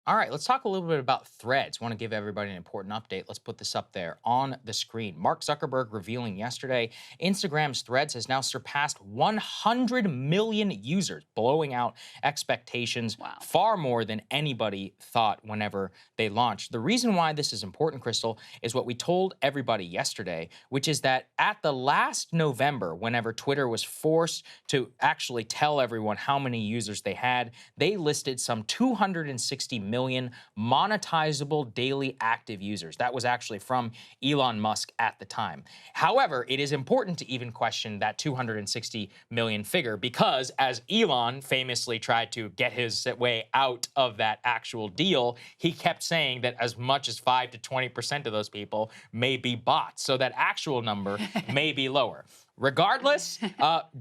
All right, let's talk a little bit about Threads. Want to give everybody an important update. Let's put this up there on the screen. Mark Zuckerberg revealing yesterday Instagram's Threads has now surpassed 100 million users, blowing out expectations Wow. far more than anybody thought whenever they launched. The reason why this is important, Crystal, is what we told everybody yesterday, which is that at the last November, whenever Twitter was forced to actually tell everyone how many users they had, they listed some 260 million monetizable daily active users. That was actually from Elon Musk at the time. However, it is important to even question that 260 million figure because, as Elon famously tried to get his way out of that actual deal, he kept saying that as much as 5 to 20% of those people may be bots. So that actual number may be lower. Regardless,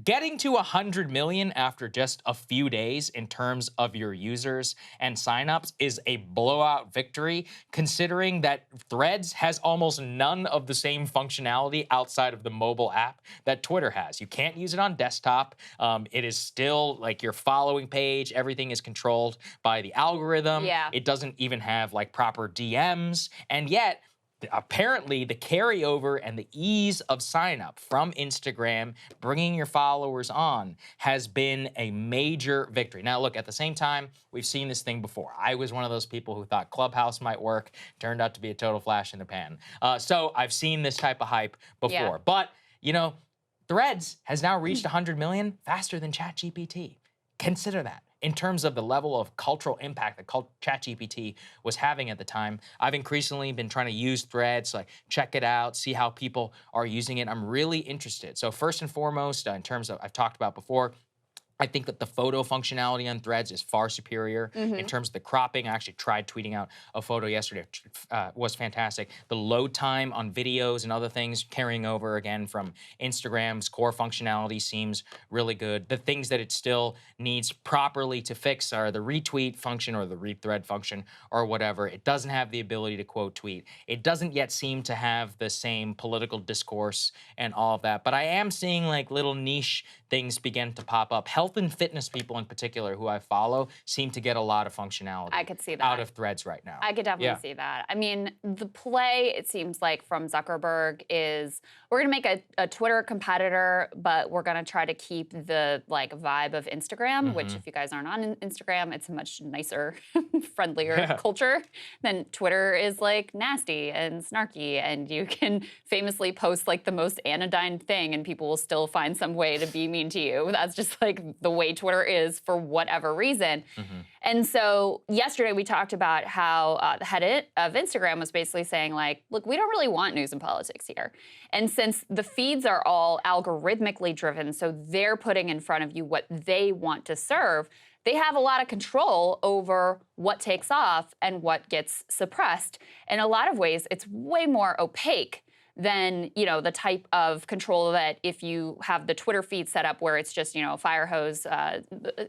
getting to 100 million after just a few days in terms of your users and signups is a blowout victory, considering that Threads has almost none of the same functionality outside of the mobile app that Twitter has. You can't use it on desktop. It is still like your following page. Everything is controlled by the algorithm. Yeah. It doesn't even have like proper DMs. And yet, apparently the carryover and the ease of sign up from Instagram, bringing your followers on, has been a major victory. Now, look, at the same time, we've seen this thing before. I was one of those people who thought Clubhouse might work, turned out to be a total flash in the pan. So I've seen this type of hype before. Yeah. But, you know, Threads has now reached 100 million faster than ChatGPT. Consider that. In terms of the level of cultural impact that ChatGPT was having at the time, I've increasingly been trying to use Threads, like check it out, see how people are using it. I'm really interested. So first and foremost, in terms of, I've talked about before, I think that the photo functionality on Threads is far superior in terms of the cropping. I actually tried tweeting out a photo yesterday. Was fantastic. The load time on videos and other things carrying over again from Instagram's core functionality seems really good. The things that it still needs properly to fix are the retweet function or the rethread function or whatever. It doesn't have the ability to quote tweet. It doesn't yet seem to have the same political discourse and all of that. But I am seeing like little niche things begin to pop up. Health and fitness people in particular who I follow seem to get a lot of functionality I could see that. out of Threads right now. I could definitely see that. I mean, the play, it seems like, from Zuckerberg is we're going to make a Twitter competitor, but we're going to try to keep the like vibe of Instagram, which if you guys aren't on Instagram, it's a much nicer, friendlier culture than Twitter is like nasty and snarky. And you can famously post like the most anodyne thing and people will still find some way to be mean to you. That's just like the way Twitter is for whatever reason. And so yesterday we talked about how the head of Instagram was basically saying like, look, we don't really want news and politics here. And since the feeds are all algorithmically driven, so they're putting in front of you what they want to serve, they have a lot of control over what takes off and what gets suppressed. In a lot of ways, it's way more opaque than, you know, the type of control that if you have the Twitter feed set up where it's just, you know, a fire hose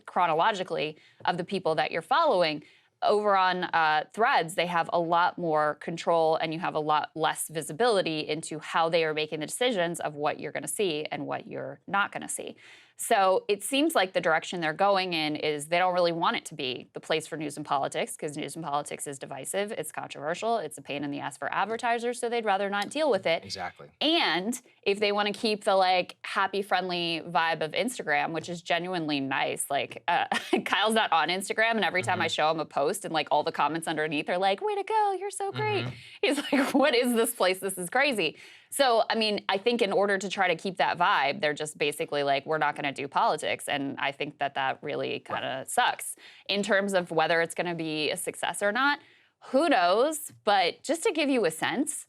chronologically of the people that you're following. Over on Threads, they have a lot more control and you have a lot less visibility into how they are making the decisions of what you're going to see and what you're not going to see. So it seems like the direction they're going in is they don't really want it to be the place for news and politics because news and politics is divisive, it's controversial, it's a pain in the ass for advertisers, so they'd rather not deal with it. Exactly. And if they want to keep the like happy, friendly vibe of Instagram, which is genuinely nice, like Kyle's not on Instagram, and every time I show him a post and like all the comments underneath are like, way to go, you're so great. He's like, what is this place? This is crazy. So, I mean, I think in order to try to keep that vibe, they're just basically like, we're not going to do politics. And I think that that really kind of sucks. In terms of whether it's going to be a success or not, who knows? But just to give you a sense,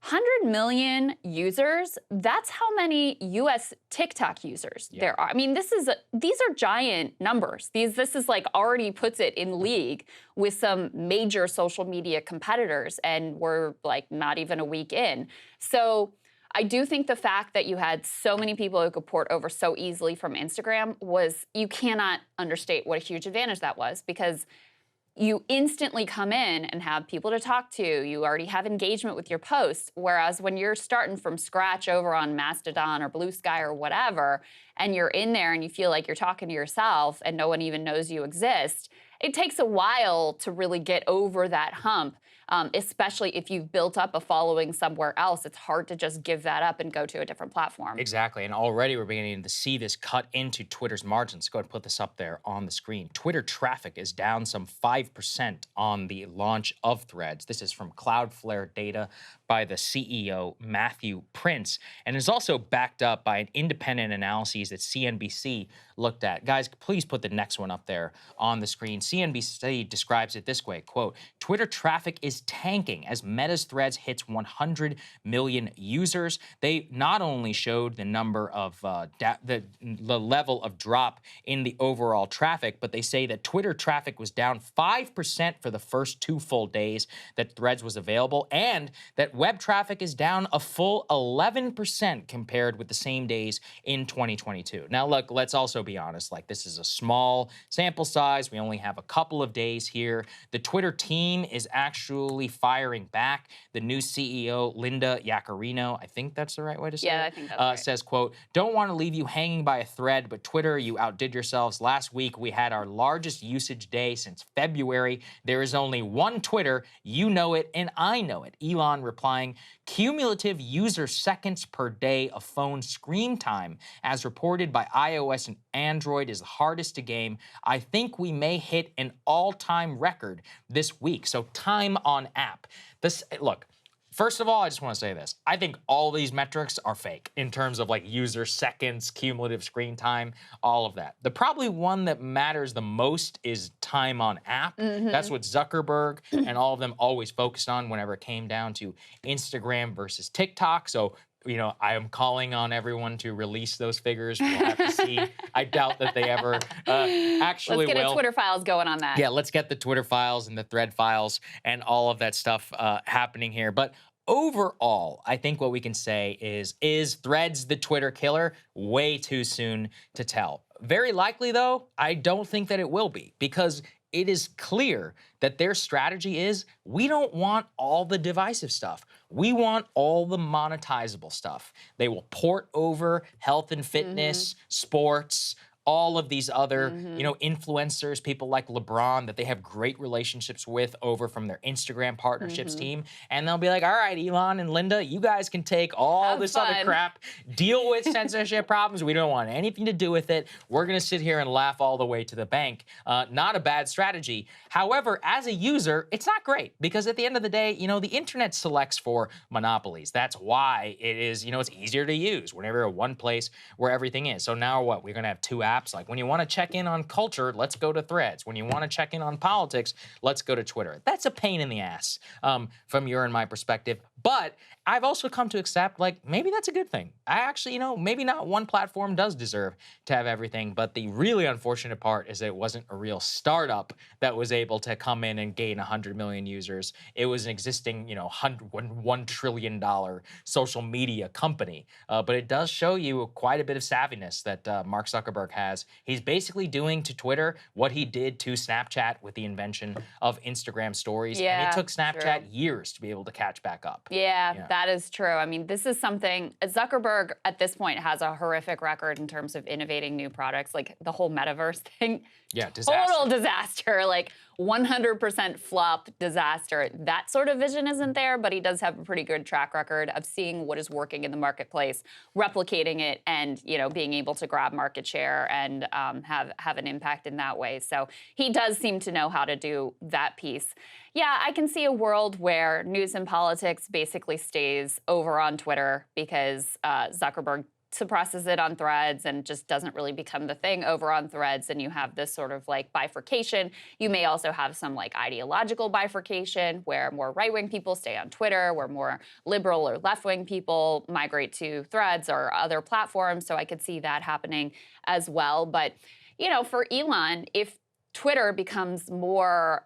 100 million users, that's how many US TikTok users there are. I mean, these are giant numbers. This is like already puts it in league with some major social media competitors, and we're like not even a week in. So I do think the fact that you had so many people who could port over so easily from Instagram you cannot understate what a huge advantage that was, because you instantly come in and have people to talk to. You already have engagement with your posts. Whereas when you're starting from scratch over on Mastodon or Blue Sky or whatever, and you're in there and you feel like you're talking to yourself and no one even knows you exist, it takes a while to really get over that hump. Especially if you've built up a following somewhere else, it's hard to just give that up and go to a different platform. Exactly. And already we're beginning to see this cut into Twitter's margins. Go ahead and put this up there on the screen. Twitter traffic is down some 5% on the launch of Threads. This is from Cloudflare data by the CEO, Matthew Prince, and is also backed up by an independent analysis that CNBC looked at. Guys, please put the next one up there on the screen. CNBC describes it this way, quote, Twitter traffic is tanking as Meta's Threads hits 100 million users. They not only showed the number of the level of drop in the overall traffic, but they say that Twitter traffic was down 5% for the first 2 full days that Threads was available, and that web traffic is down a full 11% compared with the same days in 2022. Now, look, let's also be honest, like this is a small sample size. We only have a couple of days here. The Twitter team is actually firing back. The new CEO, Linda Yaccarino, I think that's the right way to say it. Yeah, I think that's right. Says, quote, don't want to leave you hanging by a thread, but Twitter, you outdid yourselves. Last week, we had our largest usage day since February. There is only one Twitter. You know it, and I know it. Elon replying, cumulative user seconds per day of phone screen time, as reported by iOS and Android, is the hardest to game. I think we may hit an all-time record this week. So time on app. Look, first of all, I just want to say this. I think all these metrics are fake in terms of like user seconds, cumulative screen time, all of that. The probably one that matters the most is time on app. That's what Zuckerberg and all of them always focused on whenever it came down to Instagram versus TikTok. So, you know, I am calling on everyone to release those figures. We'll have to see. I doubt that they ever actually will. Let's get a Twitter files going on that. Yeah, let's get the Twitter files and the thread files and all of that stuff happening here. But overall, I think what we can say is Threads the Twitter killer? Way too soon to tell. Very likely, though, I don't think that it will be, because it is clear that their strategy is, we don't want all the divisive stuff. We want all the monetizable stuff. They will port over health and fitness, sports, all of these other, you know, influencers, people like LeBron that they have great relationships with over from their Instagram partnerships team. And they'll be like, all right, Elon and Linda, you guys can take all Have this fun. other crap, deal with censorship problems. We don't want anything to do with it. We're going to sit here and laugh all the way to the bank. Not a bad strategy. However, as a user, it's not great, because at the end of the day, you know, the internet selects for monopolies. That's why it is, you know, it's easier to use whenever you're one place where everything is. So now what? We're going to have 2 apps. Like when you want to check in on culture, let's go to Threads. When you want to check in on politics, let's go to Twitter. That's a pain in the ass from your and my perspective. But I've also come to accept, like, maybe that's a good thing. I actually, you know, maybe not one platform does deserve to have everything. But the really unfortunate part is that it wasn't a real startup that was able to come in and gain 100 million users. It was an existing, you know, $1 trillion social media company. But it does show you quite a bit of savviness that Mark Zuckerberg has. He's basically doing to Twitter what he did to Snapchat with the invention of Instagram stories. And Yeah, it took Snapchat true. years to be able to catch back up. Yeah, that is true. I mean, this is something, Zuckerberg at this point has a horrific record in terms of innovating new products, like the whole metaverse thing. Yeah, disaster. Total disaster, like 100% flop disaster. That sort of vision isn't there, but he does have a pretty good track record of seeing what is working in the marketplace, replicating it, and, you know, being able to grab market share and have an impact in that way. So he does seem to know how to do that piece. Yeah, I can see a world where news and politics basically stays over on Twitter because Zuckerberg suppresses it on Threads and just doesn't really become the thing over on Threads, and you have this sort of like bifurcation. You may also have some like ideological bifurcation where more right-wing people stay on Twitter, where more liberal or left-wing people migrate to Threads or other platforms. So I could see that happening as well. But, you know, for Elon, if Twitter becomes more,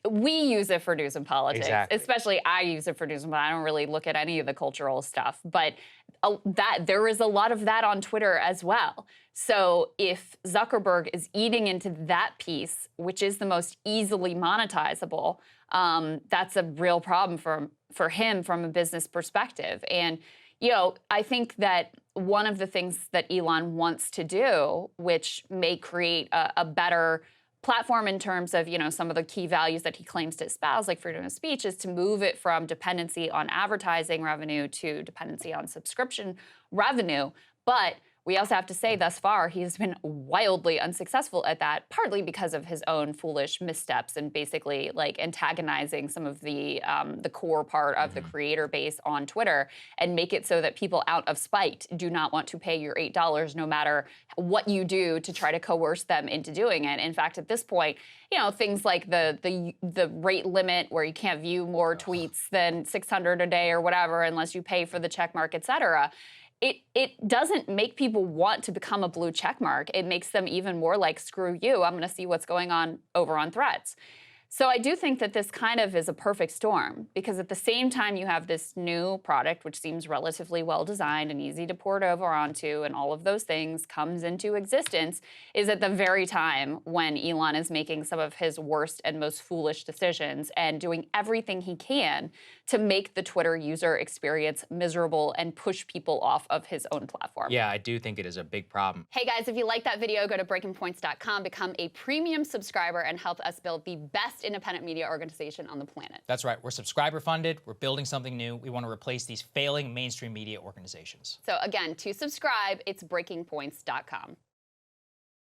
we use it for news and politics. Exactly. Especially I use it for news and politics. I don't really look at any of the cultural stuff. But there is a lot of that on Twitter as well. So if Zuckerberg is eating into that piece, which is the most easily monetizable, that's a real problem for him from a business perspective. And, you know, I think that one of the things that Elon wants to do, which may create a better platform in terms of, some of the key values that he claims to espouse, like freedom of speech, is to move it from dependency on advertising revenue to dependency on subscription revenue. But we also have to say, thus far, he's been wildly unsuccessful at that, partly because of his own foolish missteps and basically like antagonizing some of the core part of the creator base on Twitter, and make it so that people out of spite do not want to pay your $8 no matter what you do to try to coerce them into doing it. In fact, at this point, things like the rate limit where you can't view more tweets than 600 a day or whatever unless you pay for the check mark, et cetera. It doesn't make people want to become a blue check mark. It makes them even more like, screw you, I'm going to see what's going on over on Threads. So I do think that this kind of is a perfect storm, because at the same time you have this new product, which seems relatively well designed and easy to port over onto, and all of those things comes into existence, is at the very time when Elon is making some of his worst and most foolish decisions and doing everything he can to make the Twitter user experience miserable and push people off of his own platform. Yeah, I do think it is a big problem. Hey guys, if you like that video, go to breakingpoints.com, become a premium subscriber, and help us build the best independent media organization on the planet. That's right. We're subscriber funded. We're building something new. We want to replace these failing mainstream media organizations. So again, to subscribe, it's breakingpoints.com.